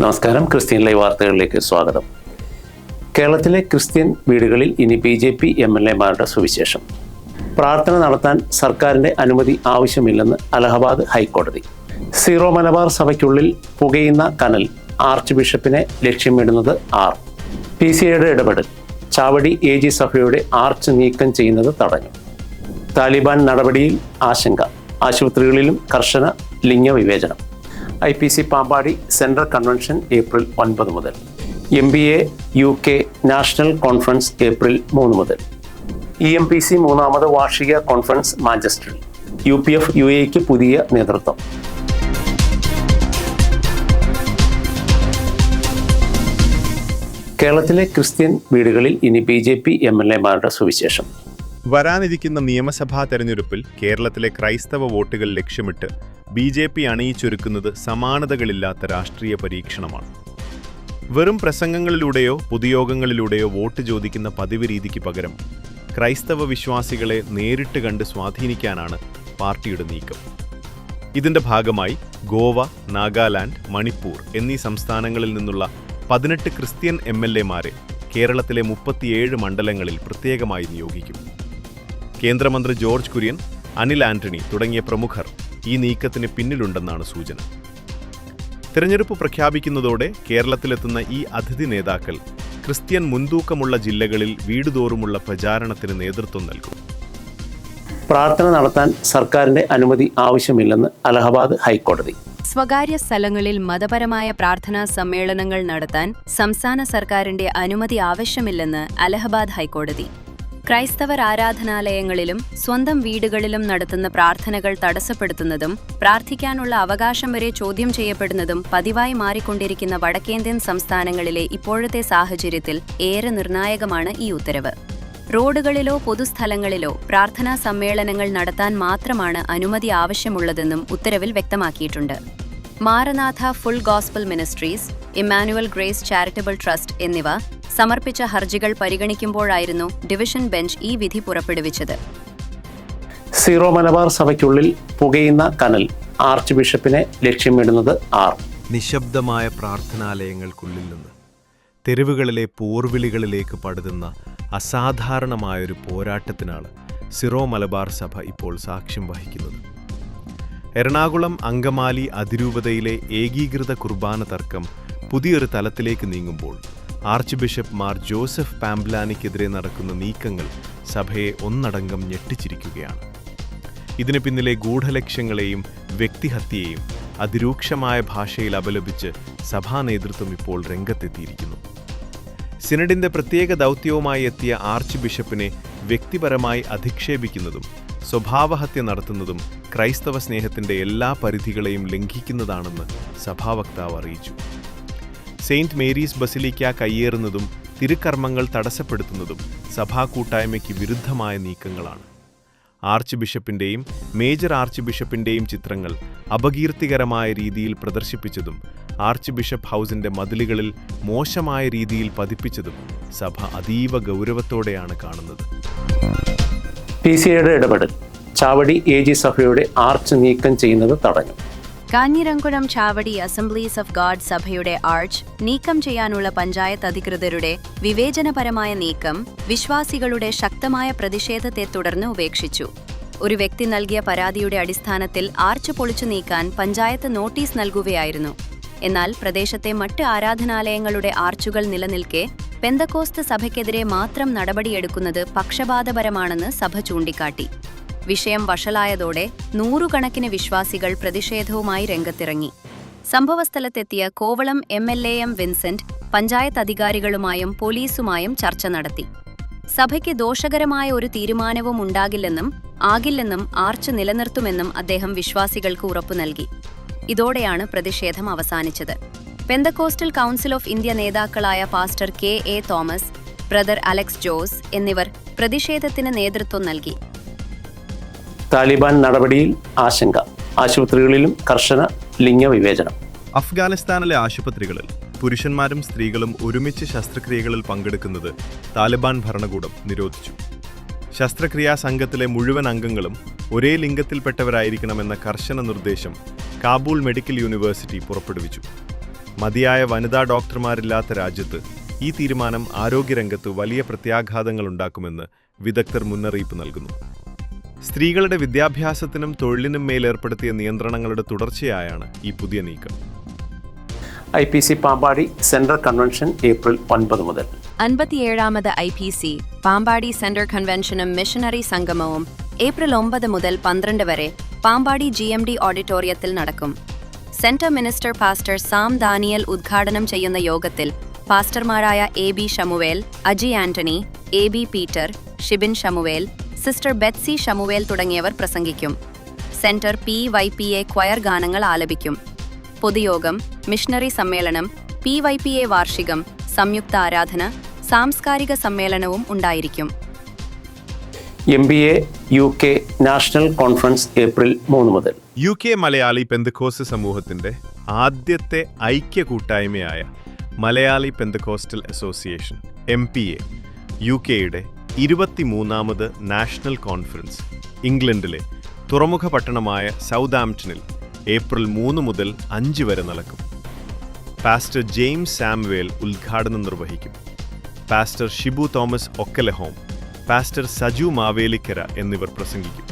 നമസ്കാരം. Christian live വാർത്തകളിലേക്ക് സ്വാഗതം. കേരളത്തിലെ ക്രിസ്ത്യൻ വീടുകളിൽ ഇനി BJP MLA-മാരുടെ സുവിശേഷം. പ്രാർത്ഥന നടത്താൻ സർക്കാരിൻ്റെ അനുമതി ആവശ്യമില്ലെന്ന് അലഹബാദ് ഹൈക്കോടതി. സീറോ മലബാർ സഭയ്ക്കുള്ളിൽ പുകയുന്ന കനൽ ആർച്ച് ബിഷപ്പിനെ ലക്ഷ്യമിടുന്നത് PCAയുടെ ഇടപെടൽ. ചാവടി AG സഭയുടെ ആർച്ച് നീക്കം ചെയ്യുന്നത് തടഞ്ഞു. താലിബാൻ നടപടിയിൽ ആശങ്ക. ആശുപത്രികളിലും കർശന ലിംഗവിവേചനം. IPC Pampady central convention April 9 മുതൽ. MBA UK national conference April 3 മുതൽ. EMPC 3ാമത് വാർഷിക കോൺഫറൻസ് മാഞ്ചസ്റ്ററിൽ. UPF UAEക്ക് പുതിയ നേതൃത്വം. കേരളത്തിലെ ക്രിസ്ത്യൻ വീടുകളിൽ ഇനി BJP MLA-മാരുടെ സുവിശേഷം. വരാനിരിക്കുന്ന നിയമസഭാ തെരഞ്ഞെടുപ്പിൽ കേരളത്തിലെ ക്രൈസ്തവ വോട്ടുകൾ ലക്ഷ്യമിട്ട് BJP അണിയിച്ചൊരുക്കുന്നത് സമാനതകളില്ലാത്ത രാഷ്ട്രീയ പരീക്ഷണമാണ്. വെറും പ്രസംഗങ്ങളിലൂടെയോ പൊതുയോഗങ്ങളിലൂടെയോ വോട്ട് ചോദിക്കുന്ന പതിവ് രീതിക്ക് പകരം ക്രൈസ്തവ വിശ്വാസികളെ നേരിട്ട് കണ്ട് സ്വാധീനിക്കാനാണ് പാർട്ടിയുടെ നീക്കം. ഇതിന്റെ ഭാഗമായി ഗോവ, നാഗാലാൻഡ്, മണിപ്പൂർ എന്നീ സംസ്ഥാനങ്ങളിൽ നിന്നുള്ള 18 ക്രിസ്ത്യൻ MLA-മാരെ കേരളത്തിലെ 37 മണ്ഡലങ്ങളിൽ പ്രത്യേകമായി നിയോഗിക്കും. കേന്ദ്രമന്ത്രി ജോർജ് കുര്യൻ, അനിൽ ആന്റണി തുടങ്ങിയ പ്രമുഖർ ഈ നീക്കത്തിന് പിന്നിലുണ്ടെന്നാണ് സൂചന. തിരഞ്ഞെടുപ്പ് പ്രഖ്യാപിക്കുന്നതോടെ കേരളത്തിലെത്തുന്ന ഈ അതിഥി നേതാക്കൾ ക്രിസ്ത്യൻ മുൻതൂക്കമുള്ള ജില്ലകളിൽ വീടുതോറുമുള്ള പ്രചാരണത്തിന് നേതൃത്വം നൽകും. പ്രാർത്ഥന നടത്താൻ സർക്കാരിന്റെ അനുമതി ആവശ്യമില്ലെന്ന് അലഹബാദ് ഹൈക്കോടതി. സ്വകാര്യ സ്ഥലങ്ങളിൽ മതപരമായ പ്രാർത്ഥനാ സമ്മേളനങ്ങൾ നടത്താൻ സംസ്ഥാന സർക്കാരിന്റെ അനുമതി ആവശ്യമില്ലെന്ന് അലഹബാദ് ഹൈക്കോടതി. ക്രൈസ്തവർ ആരാധനാലയങ്ങളിലും സ്വന്തം വീടുകളിലും നടത്തുന്ന പ്രാർത്ഥനകൾ തടസ്സപ്പെടുത്തുന്നതും പ്രാർത്ഥിക്കാനുള്ള അവകാശം വരെ ചോദ്യം ചെയ്യപ്പെടുന്നതും പതിവായി മാറിക്കൊണ്ടിരിക്കുന്ന വടക്കേന്ത്യൻ സംസ്ഥാനങ്ങളിലെ ഇപ്പോഴത്തെ സാഹചര്യത്തിൽ ഏറെ നിർണായകമാണ് ഈ ഉത്തരവ്. റോഡുകളിലോ പൊതുസ്ഥലങ്ങളിലോ പ്രാർത്ഥനാ സമ്മേളനങ്ങൾ നടത്താൻ മാത്രമാണ് അനുമതി ആവശ്യമുള്ളതെന്നും ഉത്തരവിൽ വ്യക്തമാക്കിയിട്ടുണ്ട്. Maranatha full gospel ministries, Immanuel grace charitable trust എന്നിവ സമർപ്പിച്ച ഹർജികൾ പരിഗണിക്കുമ്പോഴായിരുന്നു ഡിവിഷൻ ബെഞ്ച് ഈ വിധി പുറപ്പെടുവിച്ചത്. സീറോ മലബാർ സഭയ്ക്കുള്ളിൽ പുകയുന്ന കനൽ ആർച്ച് ബിഷപ്പിനെ ലക്ഷ്യമിടുന്നത് നിശബ്ദമായ പ്രാർത്ഥനാലയങ്ങൾക്കുള്ളിൽ നിന്ന് തെരുവുകളിലെ പോർവിളികളിലേക്ക് പടരുന്ന അസാധാരണമായൊരു പോരാട്ടത്തിനാണ് സിറോ മലബാർ സഭ ഇപ്പോൾ സാക്ഷ്യം വഹിക്കുന്നത്. എറണാകുളം അങ്കമാലി അതിരൂപതയിലെ ഏകീകൃത കുർബാന തർക്കം പുതിയൊരു തലത്തിലേക്ക് നീങ്ങുമ്പോൾ ആർച്ച് ബിഷപ്പ് മാർ ജോസഫ് പാംബ്ലാനിക്കെതിരെ നടക്കുന്ന നീക്കങ്ങൾ സഭയെ ഒന്നടങ്കം ഞെട്ടിച്ചിരിക്കുകയാണ്. ഇതിന് പിന്നിലെ ഗൂഢലക്ഷ്യങ്ങളെയും വ്യക്തിഹത്യയെയും അതിരൂക്ഷമായ ഭാഷയിൽ അപലപിച്ച് സഭാ നേതൃത്വം ഇപ്പോൾ രംഗത്തെത്തിയിരിക്കുന്നു. സിനഡിന്റെ പ്രത്യേക ദൗത്യവുമായി എത്തിയ ആർച്ച് ബിഷപ്പിനെ വ്യക്തിപരമായി അധിക്ഷേപിക്കുന്നതും സ്വഭാവഹത്യ നടത്തുന്നതും ക്രൈസ്തവ സ്നേഹത്തിന്റെ എല്ലാ പരിധികളെയും ലംഘിക്കുന്നതാണെന്ന് സഭാവക്താവ് അറിയിച്ചു. സെയിന്റ് മേരീസ് ബസിലിക്ക കയ്യേറുന്നതും തിരുക്കർമ്മങ്ങൾ തടസ്സപ്പെടുത്തുന്നതും സഭാ കൂട്ടായ്മയ്ക്ക് വിരുദ്ധമായ നീക്കങ്ങളാണ്. ആർച്ച് ബിഷപ്പിന്റെയും മേജർ ആർച്ച് ബിഷപ്പിന്റെയും ചിത്രങ്ങൾ അപകീർത്തികരമായ രീതിയിൽ പ്രദർശിപ്പിച്ചതും ആർച്ച് ബിഷപ്പ് ഹൗസിന്റെ മതിലുകളിൽ മോശമായ രീതിയിൽ പതിപ്പിച്ചതും സഭ അതീവ ഗൗരവത്തോടെയാണ് കാണുന്നത്. PCAയുടെ ഇടപെടൽ. ചാവടി AG സഭയുടെ ആർച്ച് നീക്കം ചെയ്യുന്നത് തടഞ്ഞു. Kanjiramkulam Chavadi assemblies of God സഭയുടെ ആർച്ച് നീക്കം ചെയ്യാനുള്ള പഞ്ചായത്ത് അധികൃതരുടെ വിവേചനപരമായ നീക്കം വിശ്വാസികളുടെ ശക്തമായ പ്രതിഷേധത്തെ തുടർന്ന് ഉപേക്ഷിച്ചു. ഒരു വ്യക്തി നൽകിയ പരാതിയുടെ അടിസ്ഥാനത്തിൽ ആർച്ച് പൊളിച്ചു നീക്കാൻ പഞ്ചായത്ത് നോട്ടീസ് നൽകുകയായിരുന്നു. എന്നാൽ പ്രദേശത്തെ മറ്റ് ആരാധനാലയങ്ങളുടെ ആർച്ചുകൾ നിലനിൽക്കെ പെന്തക്കോസ്ത് സഭയ്ക്കെതിരെ മാത്രം നടപടിയെടുക്കുന്നത് പക്ഷപാതപരമാണെന്ന് സഭ ചൂണ്ടിക്കാട്ടി. വിഷയം വഷളായതോടെ നൂറുകണക്കിന് വിശ്വാസികൾ പ്രതിഷേധവുമായി രംഗത്തിറങ്ങി. സംഭവസ്ഥലത്തെത്തിയ Kovalam MLA M Vincent panchayat അധികാരികളുമായും പോലീസുമായും ചർച്ച നടത്തി. സഭയ്ക്ക് ദോഷകരമായ ഒരു തീരുമാനവും ആകില്ലെന്നും ആർച്ച് നിലനിർത്തുമെന്നും അദ്ദേഹം വിശ്വാസികൾക്ക് ഉറപ്പു നൽകി. ഇതോടെയാണ് പ്രതിഷേധം അവസാനിച്ചത്. പെന്തക്കോസ്റ്റൽ കൗൺസിൽ ഓഫ് ഇന്ത്യ നേതാക്കളായ pastor KA Thomas, brother Alex Jose എന്നിവർ പ്രതിഷേധത്തിന് നേതൃത്വം നൽകി. താലിബാൻ നടപടിയിൽ ആശങ്ക. ആശുപത്രികളിലും കർശന ലിംഗവിവേചനം. അഫ്ഗാനിസ്ഥാനിലെ ആശുപത്രികളിൽ പുരുഷന്മാരും സ്ത്രീകളും ഒരുമിച്ച് ശസ്ത്രക്രിയകളിൽ പങ്കെടുക്കുന്നത് താലിബാൻ ഭരണകൂടം നിരോധിച്ചു. ശസ്ത്രക്രിയാ സംഘത്തിലെ മുഴുവൻ അംഗങ്ങളും ഒരേ ലിംഗത്തിൽപ്പെട്ടവരായിരിക്കണമെന്ന കർശന നിർദ്ദേശം കാബൂൾ മെഡിക്കൽ യൂണിവേഴ്സിറ്റി പുറപ്പെടുവിച്ചു. മതിയായ വനിതാ ഡോക്ടർമാരില്ലാത്ത രാജ്യത്ത് ഈ തീരുമാനം ആരോഗ്യരംഗത്ത് വലിയ പ്രത്യാഘാതങ്ങൾ ഉണ്ടാക്കുമെന്ന് വിദഗ്ധർ മുന്നറിയിപ്പ് നൽകുന്നു. സ്ത്രീകളുടെ വിദ്യാഭ്യാസത്തിനും തൊഴിലിനും മേലേർപ്പെടുത്തിയ നിയന്ത്രണങ്ങളുടെ തുടർച്ചയായാണ് ഈ പുതിയ നീക്കം. IPC Pampady central convention April 9 മുതൽ. 57ാമത് IPC പാമ്പാടി സെൻട്രൽ കൺവെൻഷനും മിഷനറി സംഗമവും ഏപ്രിൽ 9 മുതൽ 12 വരെ പാമ്പാടി GMD ഓഡിറ്റോറിയത്തിൽ നടക്കും. Centre minister pastor Sam Daniel ഉദ്ഘാടനം ചെയ്യുന്ന യോഗത്തിൽ പാസ്റ്റർമാരായ AB Shamuel, Aji Antony, AB Peter, Shibin Shamuel, sister Betsy Shamuel തുടങ്ങിയവർ പ്രസംഗിക്കും. സെന്റർ PYPA ക്വയർ ഗാനങ്ങൾ ആലപിക്കും. പൊതുയോഗം, മിഷണറി സമ്മേളനം, PYPA വാർഷികം, സംയുക്ത ആരാധന, സാംസ്കാരിക സമ്മേളനവും ഉണ്ടായിരിക്കും. MBA UK national conference April 3 മുതൽ. UK മലയാളി പെന്തക്കോസ്റ്റ് സമൂഹത്തിന്റെ ആദ്യത്തെ ഐക്യ കൂട്ടായ്മയായ മലയാളി പെന്തക്കോസ്റ്റൽ അസോസിയേഷൻ MPA UKയുടെ 23ാമത് നാഷണൽ കോൺഫറൻസ് ഇംഗ്ലണ്ടിലെ തുറമുഖ പട്ടണമായ സൗതാംപ്ടണിൽ ഏപ്രിൽ 3 മുതൽ 5 വരെ നടക്കും. പാസ്റ്റർ ജെയിംസ് സാമുവേൽ ഉദ്ഘാടനം നിർവഹിക്കും. Pastor Shibu Thomas Oklahoma, pastor Saju Mavelikkara എന്നിവർ പ്രസംഗിക്കും.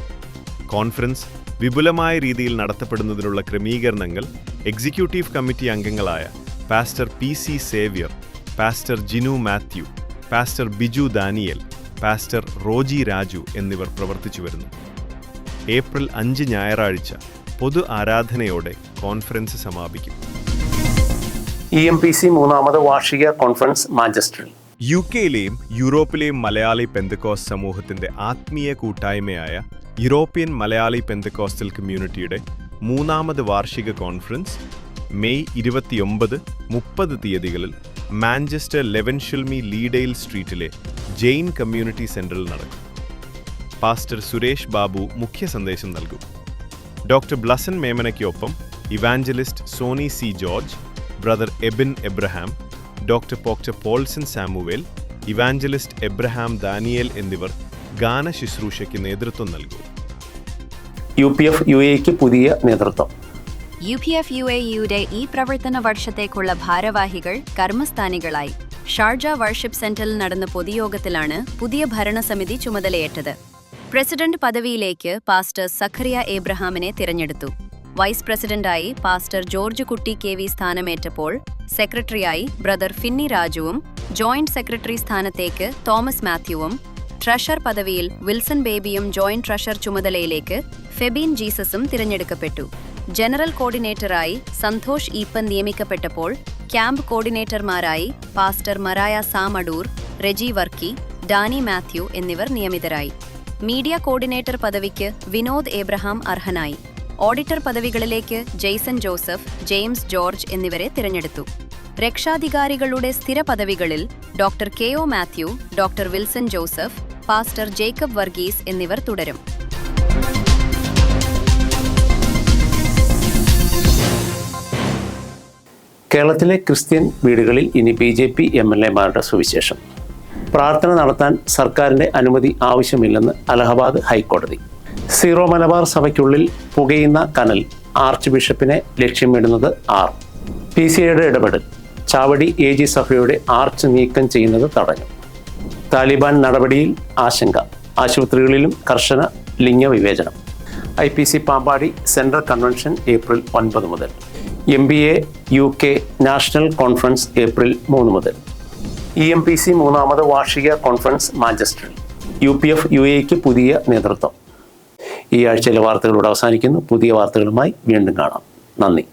കോൺഫറൻസ് വിപുലമായ രീതിയിൽ നടത്തപ്പെടുന്നതിനുള്ള ക്രമീകരണങ്ങൾ എക്സിക്യൂട്ടീവ് കമ്മിറ്റി അംഗങ്ങളായ pastor PC Xavier, pastor Jinu Mathew, pastor Biju Daniel, pastor Roji Raju എന്നിവർ പ്രവർത്തിച്ചു വരുന്നു. ഏപ്രിൽ 5 ഞായറാഴ്ച പൊതു ആരാധനയോടെ കോൺഫറൻസ് സമാപിക്കും. EMPC 3ാമത് വാർഷിക കോൺഫറൻസ് മാഞ്ചസ്റ്ററിൽ. UK-യിലെയും യൂറോപ്പിലെയും മലയാളി പെന്തക്കോസ്റ്റ് സമൂഹത്തിന്റെ ആത്മീയ കൂട്ടായ്മയായ യൂറോപ്യൻ മലയാളി പെന്തക്കോസ്റ്റൽ കമ്മ്യൂണിറ്റിയുടെ 3ാമത് വാർഷിക കോൺഫറൻസ് മെയ് 29-30 തീയതികളിൽ Manchester Levenshulme Leadale street Jain community സെന്ററിൽ നടക്കും. പാസ്റ്റർ സുരേഷ് ബാബു മുഖ്യ സന്ദേശം നൽകും. ഡോക്ടർ ബ്ലസൻ മേമനയ്ക്കൊപ്പം evangelist Sony C George, brother Ebin Abraham, doctor Paulson Samuel, evangelist Abraham Daniel എന്നിവർ ഗാന ശുശ്രൂഷയ്ക്ക് നേതൃത്വം നൽകും. UPF UAEക്ക് പുതിയ നേതൃത്വം. UPF UAEയുടെ ഈ പ്രവർത്തന വർഷത്തേക്കുള്ള ഭാരവാഹികൾ കർമ്മസ്ഥാനികളായി. ഷാർജ വർഷിപ്പ് സെന്ററിൽ നടന്ന പൊതുയോഗത്തിലാണ് പുതിയ ഭരണസമിതി ചുമതലയേറ്റത്. പ്രസിഡന്റ് പദവിയിലേക്ക് പാസ്റ്റർ സഖറിയ ഏബ്രഹാമിനെ തിരഞ്ഞെടുത്തു. വൈസ് പ്രസിഡന്റായി പാസ്റ്റർ ജോർജ് കുട്ടി KV സ്ഥാനമേറ്റപ്പോൾ സെക്രട്ടറിയായി ബ്രദർ ഫിന്നി രാജുവും, ജോയിന്റ് സെക്രട്ടറി സ്ഥാനത്തേക്ക് തോമസ് മാത്യുവും, ട്രഷർ പദവിയിൽ വിൽസൺ ബേബിയും ജോയിന്റ് ട്രഷർ ചുമതലയിലേക്ക് ഫെബീൻ ജീസസും തിരഞ്ഞെടുക്കപ്പെട്ടു. ജനറൽ കോർഡിനേറ്ററായി സന്തോഷ് ഈപ്പൻ നിയമിക്കപ്പെട്ടപ്പോൾ ക്യാമ്പ് കോർഡിനേറ്റർമാരായി പാസ്റ്റർ മറായ Sam Adoor, Reji Varkey, Danny Mathew എന്നിവർ നിയമിതരായി. മീഡിയ കോർഡിനേറ്റർ പദവിക്ക് വിനോദ് ഏബ്രഹാം അർഹനായി. ഓഡിറ്റർ പദവികളിലേക്ക് ജെയ്സൺ ജോസഫ്, ജെയിംസ് ജോർജ് എന്നിവരെ തിരഞ്ഞെടുത്തു. രക്ഷാധികാരികളുടെ സ്ഥിര പദവികളിൽ doctor KO Mathew, doctor Wilson Joseph, pastor Jacob Varghese എന്നിവർ തുടരും. കേരളത്തിലെ ക്രിസ്ത്യൻ വീടുകളിൽ ഇനി BJP MLA-മാരുടെ സുവിശേഷം. പ്രാർത്ഥന നടത്താൻ സർക്കാരിൻ്റെ അനുമതി ആവശ്യമില്ലെന്ന് അലഹബാദ് ഹൈക്കോടതി. സീറോ മലബാർ സഭയ്ക്കുള്ളിൽ പുകയുന്ന കനൽ ആർച്ച് ബിഷപ്പിനെ ലക്ഷ്യമിടുന്നത് PCAയുടെ ഇടപെടൽ ചാവടി AG സഭയുടെ ആർച്ച് നീക്കം ചെയ്യുന്നത് തടഞ്ഞു. താലിബാൻ നടപടിയിൽ ആശങ്ക, ആശുപത്രികളിലും കർശന ലിംഗവിവേചനം. IPC Pampady central convention April 9 മുതൽ. MBA UK national conference April 3 മുതൽ. EMPC 3ാമത് വാർഷിക കോൺഫറൻസ് മാഞ്ചസ്റ്ററിൽ. UPF UAEക്ക് പുതിയ നേതൃത്വം. ഈ ആഴ്ചയിലെ വാർത്തകളോട് അവസാനിക്കുന്നു. പുതിയ വാർത്തകളുമായി വീണ്ടും കാണാം. നന്ദി.